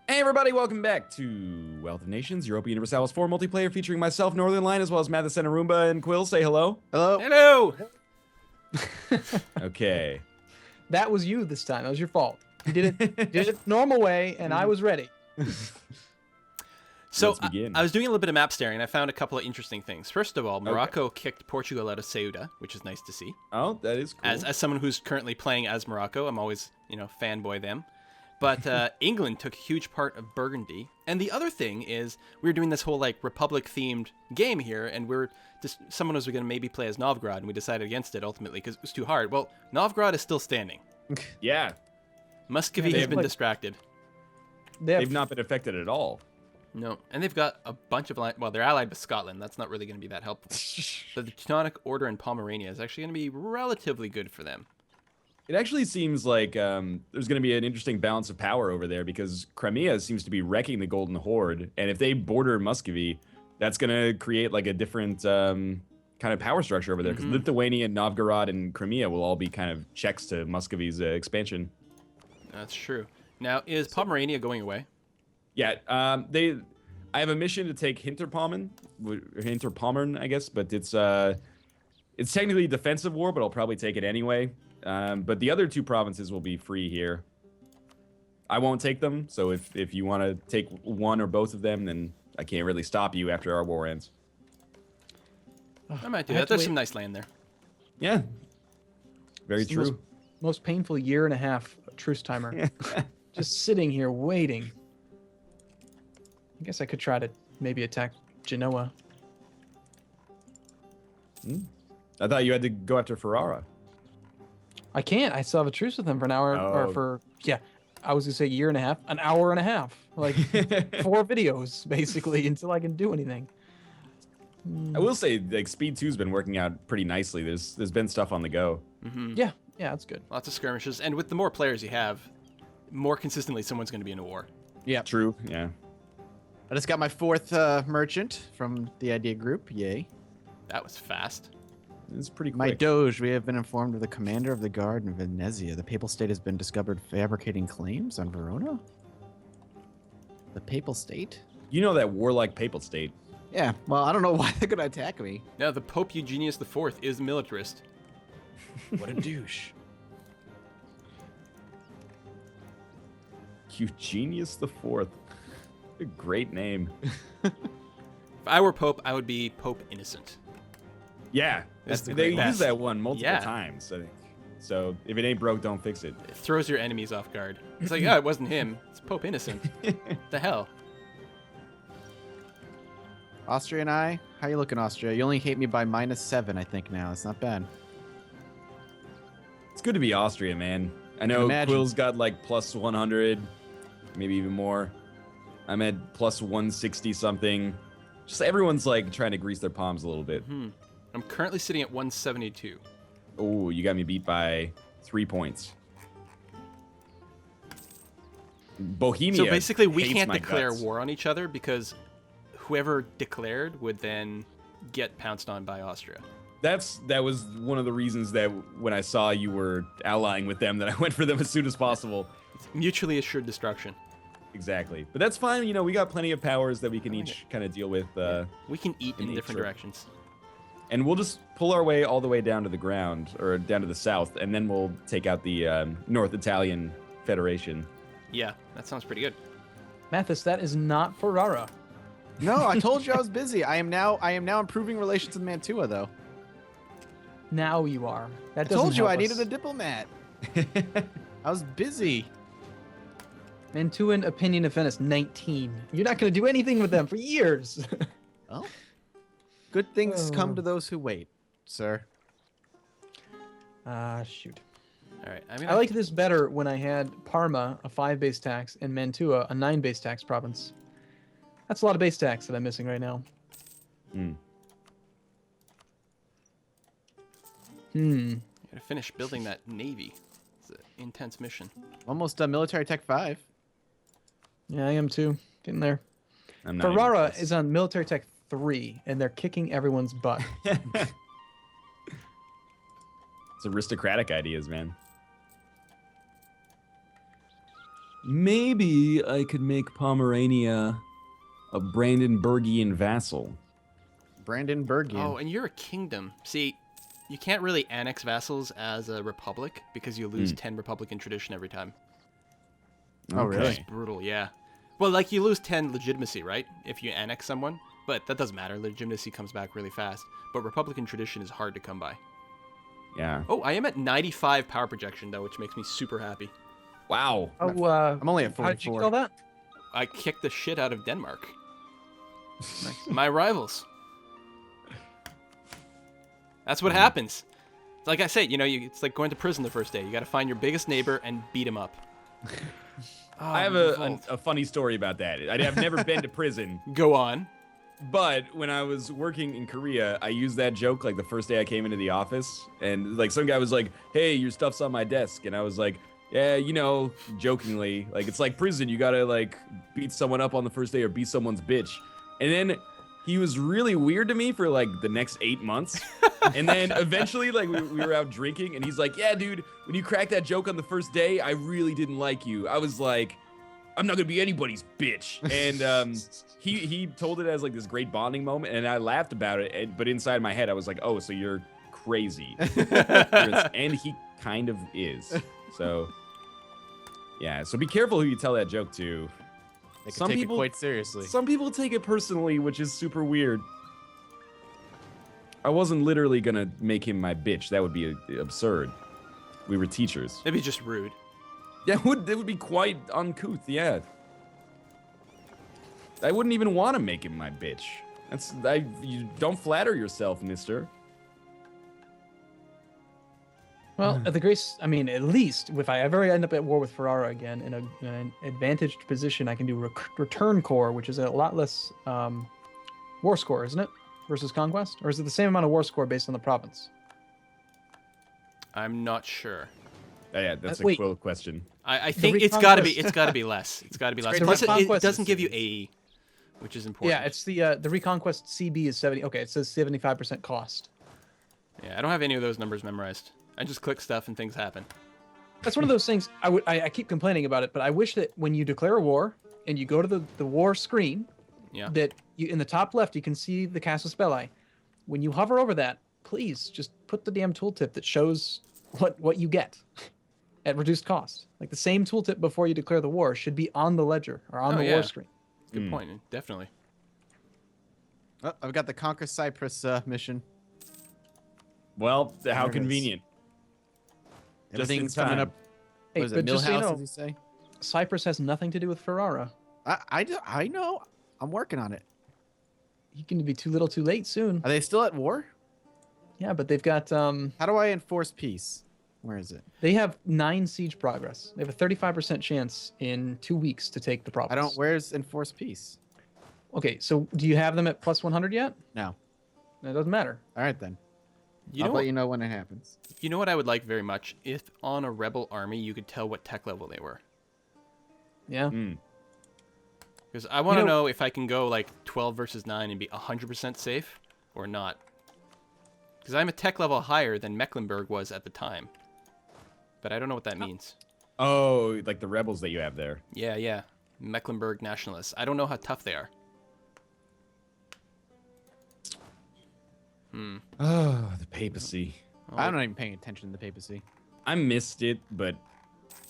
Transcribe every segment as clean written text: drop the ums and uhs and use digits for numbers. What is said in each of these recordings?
Hey everybody, welcome back to Wealth of Nations, Europa Universalis 4 multiplayer featuring myself, Northern Line, as well as Mathis and Arumba and Quill. Say hello. Hello. Hello. Okay. That was you this time. That was your fault. You did it normal way, and I was ready. So Let's begin. I was doing a little bit of map staring, and I found a couple of interesting things. First of all, Morocco kicked Portugal out of Ceuta, which is nice to see. Oh, that is cool. As someone who's currently playing as Morocco, I'm always, fanboy them. But England took a huge part of Burgundy. And the other thing is we were doing this whole Republic-themed game here, and someone was going to maybe play as Novgorod, and we decided against it ultimately because it was too hard. Well, Novgorod is still standing. Yeah. Muscovy has been distracted. They've not been affected at all. No, and they've got a bunch of they're allied with Scotland. That's not really going to be that helpful. But the Teutonic Order in Pomerania is actually going to be relatively good for them. It actually seems like there's going to be an interesting balance of power over there because Crimea seems to be wrecking the Golden Horde, and if they border Muscovy, that's going to create like a different kind of power structure over there because Lithuania, Novgorod, and Crimea will all be kind of checks to Muscovy's expansion. That's true. Now, is Pomerania going away? Yeah, I have a mission to take Hinterpommern, I guess, but it's technically a defensive war, but I'll probably take it anyway. But the other two provinces will be free here. I won't take them, so if you want to take one or both of them, then I can't really stop you after our war ends. I might do that. There's some nice land there. Yeah, very true. Most painful year and a half truce timer. Just sitting here waiting. I guess I could try to maybe attack Genoa. I thought you had to go after Ferrara. I can't. I still have a truce with him for an hour, I was gonna say year and a half, an hour and a half, like 4 videos basically until I can do anything. I will say, like Speed 2's been working out pretty nicely. There's been stuff on the go. Yeah, that's good. Lots of skirmishes, and with the more players you have, more consistently someone's going to be in a war. Yeah. True. Yeah. I just got my 4th merchant from the idea group. Yay. That was fast. It's pretty quick. My Doge, we have been informed of the commander of the guard in Venezia. The papal state has been discovered fabricating claims on Verona? The papal state? You know that warlike papal state. Yeah, well, I don't know why they're going to attack me. Now, the Pope Eugenius IV is a militarist. What a douche. Eugenius IV. A great name. If I were Pope, I would be Pope Innocent. Yeah, the they great use best. that one multiple times, I think. So if it ain't broke, don't fix it. It throws your enemies off guard. It's like, it wasn't him. It's Pope Innocent. The hell? Austria and I? How you looking, Austria? You only hate me by -7, I think, now. It's not bad. It's good to be Austria, man. I know Quill's got like plus 100, maybe even more. I'm at plus 160 something. Just everyone's like trying to grease their palms a little bit. I'm currently sitting at 172. Oh, you got me beat by 3 points. Bohemia. So basically, we hates can't my declare guts. war on each other because whoever declared would then get pounced on by Austria. That was one of the reasons that when I saw you were allying with them, that I went for them as soon as possible. It's mutually assured destruction. Exactly. But that's fine. You know, we got plenty of powers that we can each kind of deal with. We can eat in different nature. directions. And we'll just pull our way all the way down to the ground, or down to the south, and then we'll take out the North Italian Federation. Yeah, that sounds pretty good. Mathis, that is not Ferrara. No, I told you I was busy. I am now improving relations with Mantua, though. Now you are. That I told you I help needed us. a diplomat. I was busy. Mantuan opinion of Venice, 19. You're not going to do anything with them for years. Well, good things come to those who wait, sir. Shoot. All right. I like this better when I had Parma, a 5 base tax, and Mantua, a 9 base tax province. That's a lot of base tax that I'm missing right now. Gotta finish building that navy. It's an intense mission. Almost military tech 5. Yeah, I am too. Getting there. I'm not Ferrara even is on military tech 3, and they're kicking everyone's butt. It's aristocratic ideas, man. maybe I could make Pomerania a Brandenburgian vassal. Brandenburgian. Oh, and you're a kingdom. See, you can't really annex vassals as a republic because you lose 10 republican tradition every time. Oh, really? It's brutal, yeah. Well, like you lose 10 legitimacy, right? If you annex someone, but that doesn't matter. Legitimacy comes back really fast. But republican tradition is hard to come by. Yeah. Oh, I am at 95 power projection though, which makes me super happy. Wow. Oh, I'm only at how did you 44. get all that? I kicked the shit out of Denmark. My rivals. That's what happens. Like I say, it's like going to prison the first day. You got to find your biggest neighbor and beat him up. I have a funny story about that. I've never been to prison, Go on. but when I was working in Korea, I used that joke like the first day I came into the office, and like some guy was like, "Hey, your stuff's on my desk," and I was like, "Yeah, jokingly, like it's like prison. You gotta like beat someone up on the first day or be someone's bitch," and then he was really weird to me for like the next 8 months. And then eventually, like, we were out drinking, and he's like, "Yeah, dude, when you cracked that joke on the first day, I really didn't like you." I was like, "I'm not gonna be anybody's bitch." And he told it as like this great bonding moment, and I laughed about it. But inside my head, I was like, "Oh, so you're crazy." And he kind of is. So, yeah. So be careful who you tell that joke to. They can Some take people- it quite seriously. Some people take it personally, which is super weird. I wasn't literally gonna make him my bitch. That would be absurd. We were teachers. Maybe just rude. Yeah, it would be quite uncouth. Yeah. I wouldn't even want to make him my bitch. You don't flatter yourself, mister. Well, at the grace, I mean, at least if I ever end up at war with Ferrara again in an advantaged position, I can do return core, which is a lot less war score, isn't it? Versus conquest, or is it the same amount of war score based on the province? I'm not sure. Yeah, that's a wait. cool question. I think it's got to be less. It's got to be less. The Plus, it Reconquest doesn't is- give you AE, which is important. Yeah, it's the Reconquest CB is 70. Okay, it says 75% cost. Yeah, I don't have any of those numbers memorized. I just click stuff and things happen. That's one of those things. I keep complaining about it, but I wish that when you declare a war and you go to the war screen, Yeah. that you in the top left you can see the Casus Belli. When you hover over that, please just put the damn tooltip that shows what you get at reduced cost. Like the same tooltip before you declare the war should be on the ledger or on the yeah. war screen. Good point. Definitely. Oh, I've got the Conquer Cyprus mission. Well, how There it is. convenient. Just in Everything's coming time. up. Hey, What is but it? just so you Millhouse, know, as you say? Cyprus has nothing to do with Ferrara. I know. I'm working on it. You can be too little, too late soon. Are they still at war? Yeah, but they've got How do I enforce peace? Where is it? they have 9 siege progress. They have a 35% chance in 2 weeks to take the province. Where's enforce peace? Okay, so do you have them at plus 100 yet? No. It doesn't matter. All right then. You I'll know let what? you know when it happens. You know what I would like very much? If on a rebel army you could tell what tech level they were. Yeah. Because I want to know- know if I can go like 12 versus 9 and be 100% safe or not. Because I'm a tech level higher than Mecklenburg was at the time. But I don't know what that means. Oh, like the rebels that you have there. Yeah. Mecklenburg nationalists. I don't know how tough they are. Oh, the papacy. I'm not even paying attention to the papacy. I missed it, but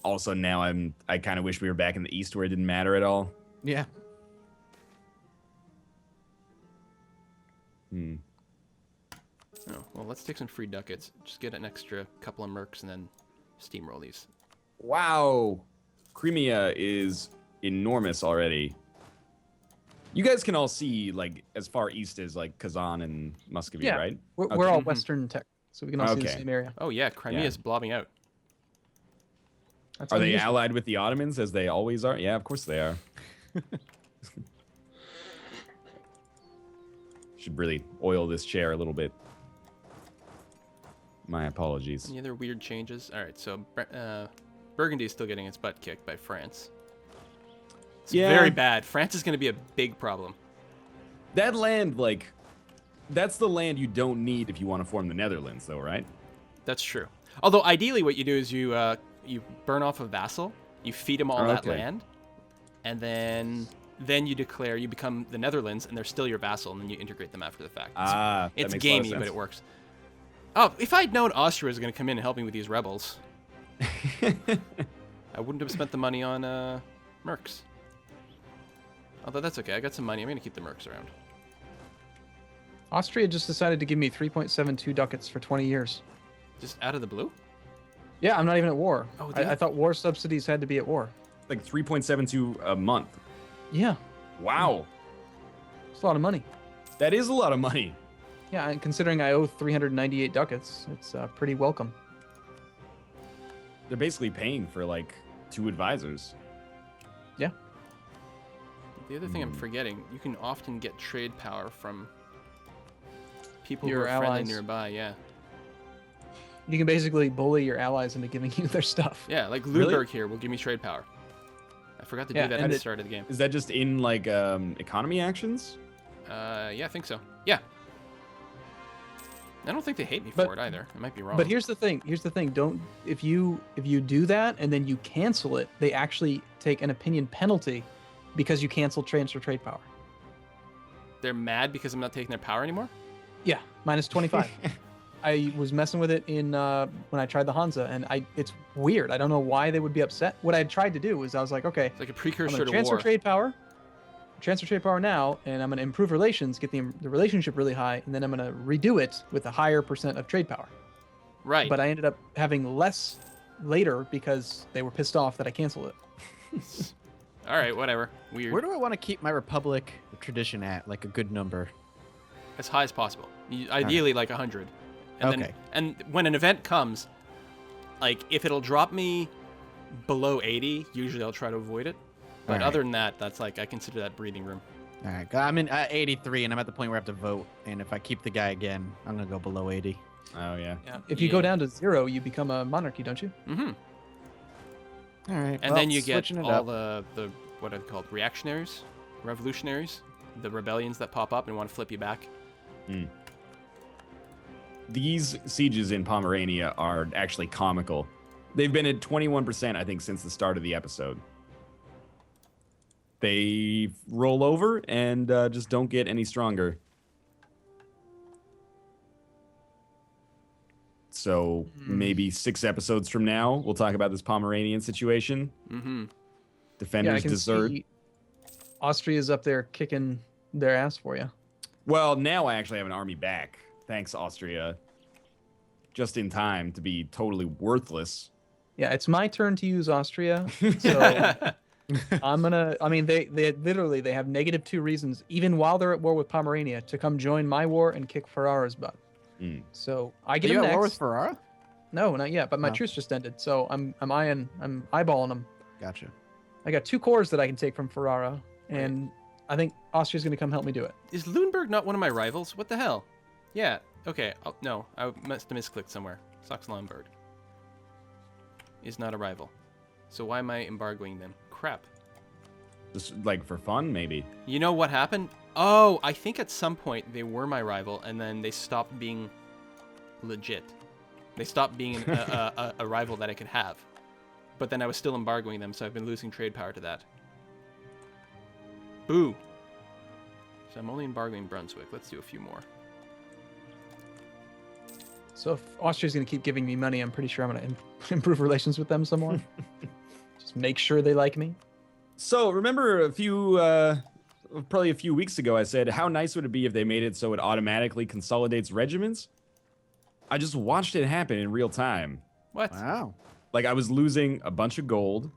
also now I kind of wish we were back in the East where it didn't matter at all. Yeah. Oh, well, let's take some free ducats. Just get an extra couple of mercs and then steamroll these. Wow. Crimea is enormous already. You guys can all see, like, as far east as, like, Kazan and Muscovy, Yeah. right? We're all Mhm. Western tech, so we can all see the Okay. same area. Oh, yeah, Crimea's blobbing out. That's Are they unusual. allied with the Ottomans as they always are? Yeah, of course they are. Should really oil this chair a little bit. My apologies. Any other weird changes? All right, so Burgundy is still getting its butt kicked by France. It's Yeah. very bad. France is going to be a big problem. That land, like, that's the land you don't need if you want to form the Netherlands, though, right? That's true. Although ideally, what you do is you burn off a vassal, You feed them all that Okay. land, and then you declare you become the Netherlands, and they're still your vassal, and then you integrate them after the fact. That It's makes a lot of gamey, but sense. it works. Oh, if I'd known Austria was going to come in and help me with these rebels, I wouldn't have spent the money on mercs. Although that's okay. I got some money. I'm going to keep the mercs around. Austria just decided to give me 3.72 ducats for 20 years. Just out of the blue? Yeah, I'm not even at war. Oh, I thought war subsidies had to be at war. Like 3.72 a month. Yeah, Wow. it's a lot of money. That is a lot of money. Yeah, and considering I owe 398 ducats, it's pretty welcome. They're basically paying for like 2 advisors. Yeah. The other thing I'm forgetting, you can often get trade power from people Your who are friendly allies. nearby. Yeah. You can basically bully your allies into giving you their stuff. Yeah, like Really? Lüneburg here will give me trade power. I forgot to Yeah, do that at and the it- start of the game. Is that just in like economy actions? Yeah, I think so. Yeah. I don't think they hate me But- for it either. I might be wrong. But here's the thing. Don't if you do that and then you cancel it, they actually take an opinion penalty because you cancel transfer trade power. They're mad because I'm not taking their power anymore? Yeah, minus 25. I was messing with it in when I tried the Hansa, and it's weird. I don't know why they would be upset. What I tried to do was I was like, okay, It's like a I'm precursor going to to transfer war. trade power now, and I'm going to improve relations, get the relationship really high, and then I'm going to redo it with a higher percent of trade power. Right. But I ended up having less later because they were pissed off that I canceled it. All right, whatever. Weird. Where do I want to keep my Republic tradition at? Like a good number. As high as possible. Ideally, like 100. And Okay. And when an event comes, like if it'll drop me below 80, usually I'll try to avoid it. But Alright. other than that, that's like I consider that breathing room. All right, I'm in 83, and I'm at the point where I have to vote. And if I keep the guy again, I'm gonna go below 80. Oh yeah. Yeah. If you go down to 0, you become a monarchy, don't you? Mm-hmm. All right, And well, then you get switching it all up. the what are they called? Reactionaries, revolutionaries, the rebellions that pop up and want to flip you back. These sieges in Pomerania are actually comical. They've been at 21%, I think, since the start of the episode. They roll over and just don't get any stronger. So maybe 6 episodes from now, we'll talk about this Pomeranian situation. Mm-hmm. Defenders I can desert. see Austria's up there kicking their ass for you. Well, now I actually have an army back. Thanks, Austria. Just in time to be totally worthless. Yeah, it's my turn to use Austria. So I'm gonna. I mean, they literally they have -2 reasons, even while they're at war with Pomerania, to come join my war and kick Ferrara's butt. Mm. So I Are get you them at next. war with Ferrara? No, not yet. But my Oh. truce just ended, so I'm eyeballing them. Gotcha. I got 2 cores that I can take from Ferrara, and I think Austria's gonna come help me do it. Is Lüneburg not one of my rivals? What the hell? Yeah. Okay. No, I must have misclicked somewhere. Saxe-Lauenburg is not a rival. So why am I embargoing them? Crap. Just like for fun, maybe. You know what happened? Oh, I think at some point they were my rival, and then they stopped being legit. They stopped being a rival that I could have. But then I was still embargoing them, so I've been losing trade power to that. Boo. So I'm only embargoing Brunswick. Let's do a few more. So if Austria's gonna keep giving me money, I'm pretty sure I'm gonna improve relations with them some more. Just make sure they like me. So remember probably a few weeks ago, I said, how nice would it be if they made it so it automatically consolidates regiments? I just watched it happen in real time. What? Wow. Like I was losing a bunch of gold,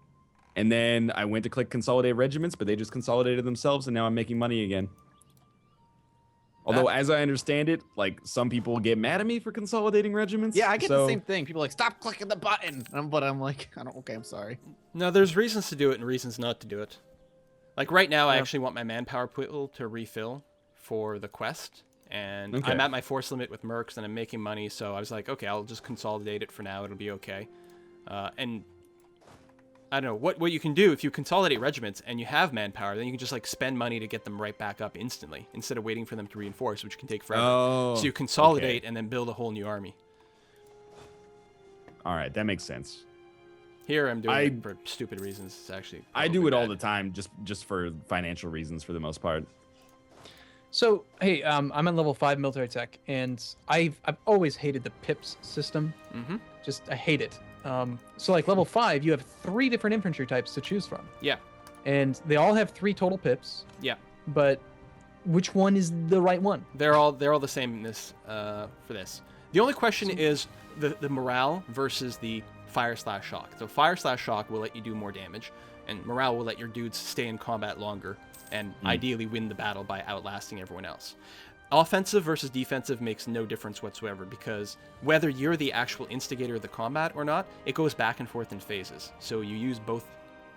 and then I went to click consolidate regiments, but they just consolidated themselves, and now I'm making money again. Although, as I understand it, like some people get mad at me for consolidating regiments. Yeah, I get the so- same thing. People are like, stop clicking the button. But I'm like, I don't. Okay, I'm sorry. No, there's reasons to do it and reasons not to do it. Like right now, I Yeah. actually want my manpower pool to refill for the quest. And Okay. I'm at my force limit with mercs and I'm making money, so I was like, okay, I'll just consolidate it for now. It'll be okay. And I don't know what you can do if you consolidate regiments and you have manpower, then you can just like spend money to get them right back up instantly instead of waiting for them to reinforce, which can take forever. Oh, So you consolidate okay. and then build a whole new army. All right, that makes sense. Here I'm doing it for stupid reasons. It's actually I do it all bad. the time, just for financial reasons for the most part. So hey, I'm at level 5 military tech, and I've always hated the pips system. Mm-hmm. Just I hate it. So like level 5, you have 3 different infantry types to choose from, Yeah. and they all have 3 total pips. Yeah. But which one is the right one? They're all the same in this for this. The only question is the morale versus the fire/shock. So fire/shock will let you do more damage, and morale will let your dudes stay in combat longer and ideally win the battle by outlasting everyone else. Offensive versus defensive makes no difference whatsoever, because whether you're the actual instigator of the combat or not, it goes back and forth in phases. So you use both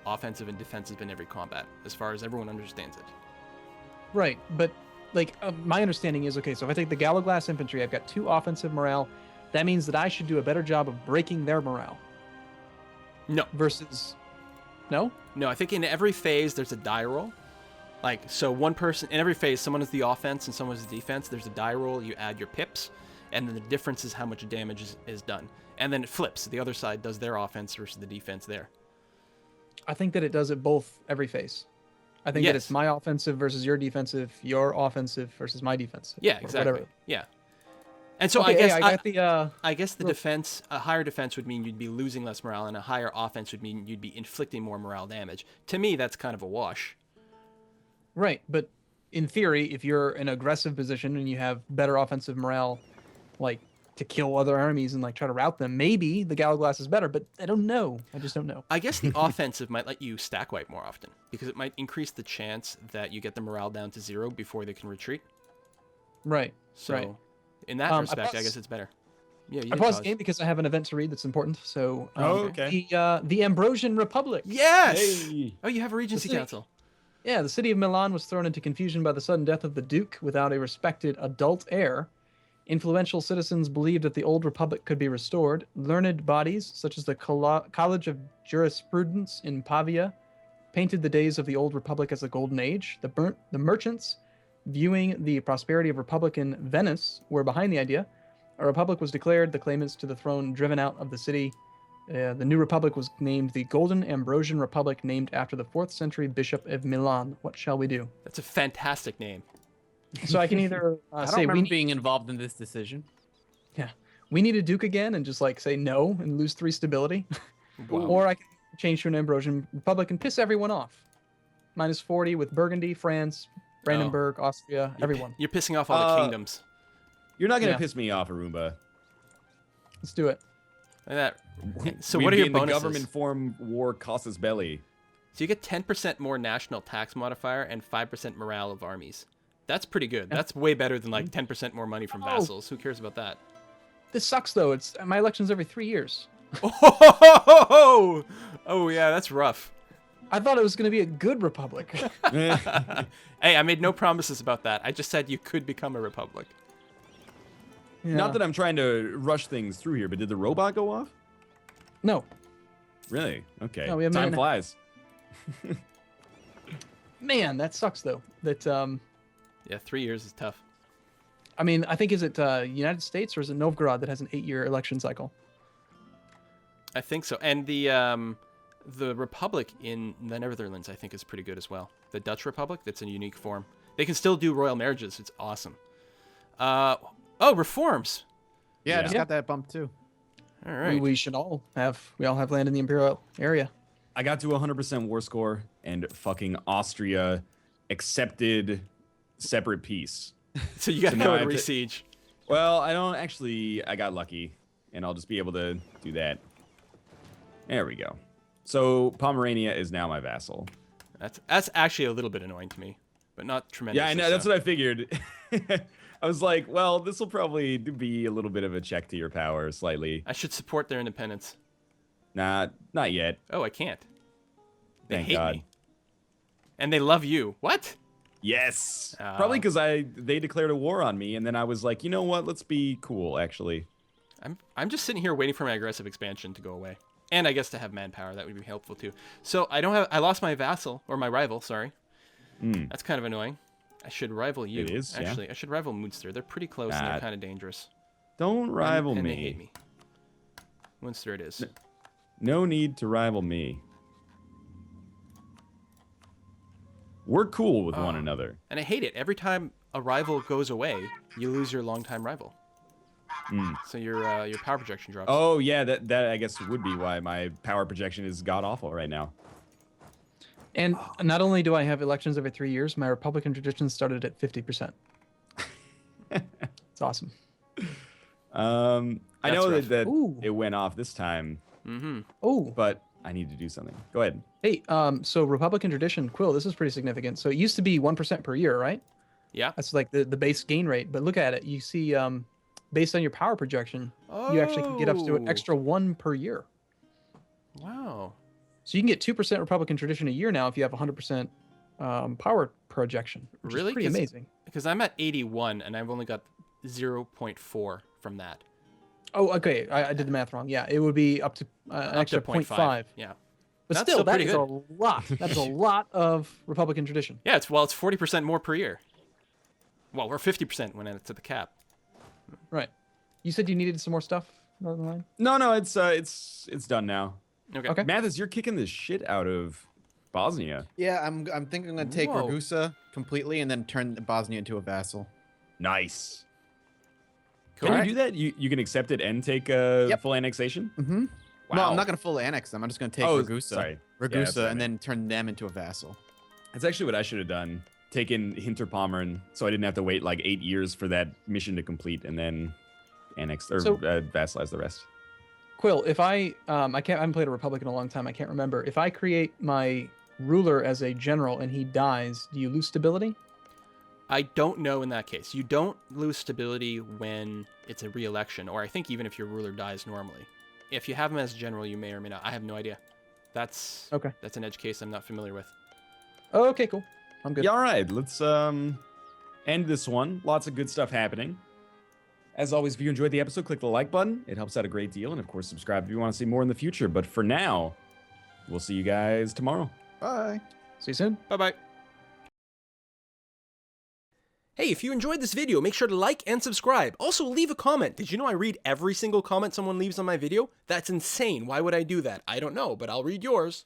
offensive and defensive in every combat, as far as everyone understands it. Right, but like my understanding is, okay, so if I take the Galloglass infantry, I've got 2 offensive morale. That means that I should do a better job of breaking their morale. No. Versus, no? No, I think in every phase there's a die roll. Like, so one person, in every phase, someone is the offense and someone is the defense. There's a die roll, you add your pips, and then the difference is how much damage is done. And then it flips. The other side does their offense versus the defense there. I think that it does it both every phase. I think that it's Yes. my offensive versus your defensive, your offensive versus my defensive. Yeah, or exactly. whatever. Yeah. And so Okay, I guess I got the I guess the Look. defense, a higher defense would mean you'd be losing less morale, and a higher offense would mean you'd be inflicting more morale damage. To me, that's kind of a wash. right, but in theory, if you're in an aggressive position and you have better offensive morale, like to kill other armies and like try to rout them, maybe the Galloglass is better, but I don't know. I just don't know. I guess the offensive might let you stack wipe more often, because it might increase the chance that you get the morale down to 0 before they can retreat. Right. So, Right. in that I respect, I paused- guess it's better. Yeah, you I did paused pause. the game because I have an event to read that's important. So, Okay. the Ambrosian Republic. Yes! Hey. Oh, you have a Regency city- Council. Yeah, the city of Milan was thrown into confusion by the sudden death of the Duke without a respected adult heir. Influential citizens believed that the old republic could be restored. Learned bodies, such as the College of Jurisprudence in Pavia, painted the days of the old republic as a golden age. The merchants, viewing the prosperity of republic in Venice, were behind the idea. A republic was declared, the claimants to the throne driven out of the city. The new republic was named the Golden Ambrosian Republic, named after the 4th century bishop of Milan. What shall we do? That's a fantastic name. So I can either I don't say remember being involved in this decision. we need a duke again and just like say no and lose 3 stability, Wow. or I can change to an Ambrosian Republic and piss everyone off. -40 with Burgundy, France, Brandenburg, Austria, everyone. You're pissing off all the kingdoms. You're not gonna Yeah. piss me off, Arumba. Let's do it. Like that. So We'd what are be your in the bonuses? government form war casus belli. So you get 10% more national tax modifier and 5% morale of armies. That's pretty good. That's way better than like 10% more money from vassals. Who cares about that? This sucks though. It's my elections every 3 years. Oh, yeah, that's rough. I thought it was going to be a good republic. Hey, I made no promises about that. I just said you could become a republic. Yeah. Not that I'm trying to rush things through here, but did the robot go off? No. Really? Okay. No, we have Time 9. flies. Man, that sucks though. That Yeah, 3 years is tough. I mean, I think is it United States or is it Novgorod that has an 8-year election cycle? I think so. And the republic in the Netherlands, I think, is pretty good as well. The Dutch Republic, that's a unique form. They can still do royal marriages. It's awesome. Reforms. Yeah, I just Yeah. got that bump too. All right. We all have land in the imperial area. I got to 100% war score, and fucking Austria accepted separate peace. So you got to now go I to have to- re-siege. Well, I don't actually. I got lucky, and I'll just be able to do that. There we go. So Pomerania is now my vassal. That's actually a little bit annoying to me, but not tremendously. Yeah, I know. That's what I figured. I was like, well, this will probably be a little bit of a check to your power, slightly. I should support their independence. Nah, not yet. Oh, I can't. They Thank hate God. me. And they love you. What? Yes. Oh. Probably because they declared a war on me, and then I was like, you know what? Let's be cool, actually. I'm just sitting here waiting for my aggressive expansion to go away. And I guess to have manpower, that would be helpful too. So I lost my vassal, or my rival, sorry. That's kind of annoying. I should rival you. It is, yeah. actually. I should rival Munster. They're pretty close and Ah. they're kind of dangerous. Don't rival and me. they hate me. Munster it is. No need to rival me. We're cool with one another. And I hate it. Every time a rival goes away, you lose your longtime rival. So your power projection drops. Oh yeah, that I guess would be why my power projection is god awful right now. And not only do I have elections every 3 years, my Republican tradition started at 50%. It's awesome. I That's know rough. that Ooh. it went off this time, Oh, but I need to do something. Go ahead. hey, so Republican tradition, Quill, this is pretty significant. So it used to be 1% per year, right? Yeah. That's like the base gain rate. But look at it. You see, based on your power projection, you actually can get up to an Oh. extra 1 per year. Wow. So you can get 2% Republican tradition a year now if you have 100% power projection, which Really? is pretty 'Cause- amazing. Because I'm at 81 and I've only got 0.4 from that. Oh, okay. I did the math wrong. Yeah, it would be up to an Up to extra 0.5. Yeah. But That's still, still that pretty is good. a lot. That's a lot of Republican tradition. Yeah, it's 40% more per year. Well, we're 50% when it's at the cap. Right. You said you needed some more stuff, Northern Line? No, it's done now. Okay. Mathis, you're kicking the shit out of Bosnia. Yeah, I'm thinking I'm gonna take Whoa. Ragusa completely and then turn Bosnia into a vassal. Nice. Cool. Can Alright. you do that? You can accept it and take Yep. full annexation? Mm-hmm. Wow. Well, I'm not gonna fully annex them. I'm just gonna take Oh, Ragusa, sorry. Yeah, that's what I and meant. then turn them into a vassal. That's actually what I should have done. Taken Hinterpommern, so I didn't have to wait like 8 years for that mission to complete, and then annex or So- vassalize the rest. Quill, if I haven't played a Republic in a long time. I can't remember. If I create my ruler as a general and he dies, do you lose stability? I don't know in that case. You don't lose stability when it's a re-election, or I think even if your ruler dies normally. If you have him as general, you may or may not. I have no idea. That's Okay. That's an edge case I'm not familiar with. Oh, okay, cool. I'm good. Yeah, all right. Let's end this one. Lots of good stuff happening. As always, if you enjoyed the episode, click the like button. It helps out a great deal. And of course, subscribe if you want to see more in the future. But for now, we'll see you guys tomorrow. Bye. See you soon. Bye-bye. Hey, if you enjoyed this video, make sure to like and subscribe. Also, leave a comment. Did you know I read every single comment someone leaves on my video? That's insane. Why would I do that? I don't know, but I'll read yours.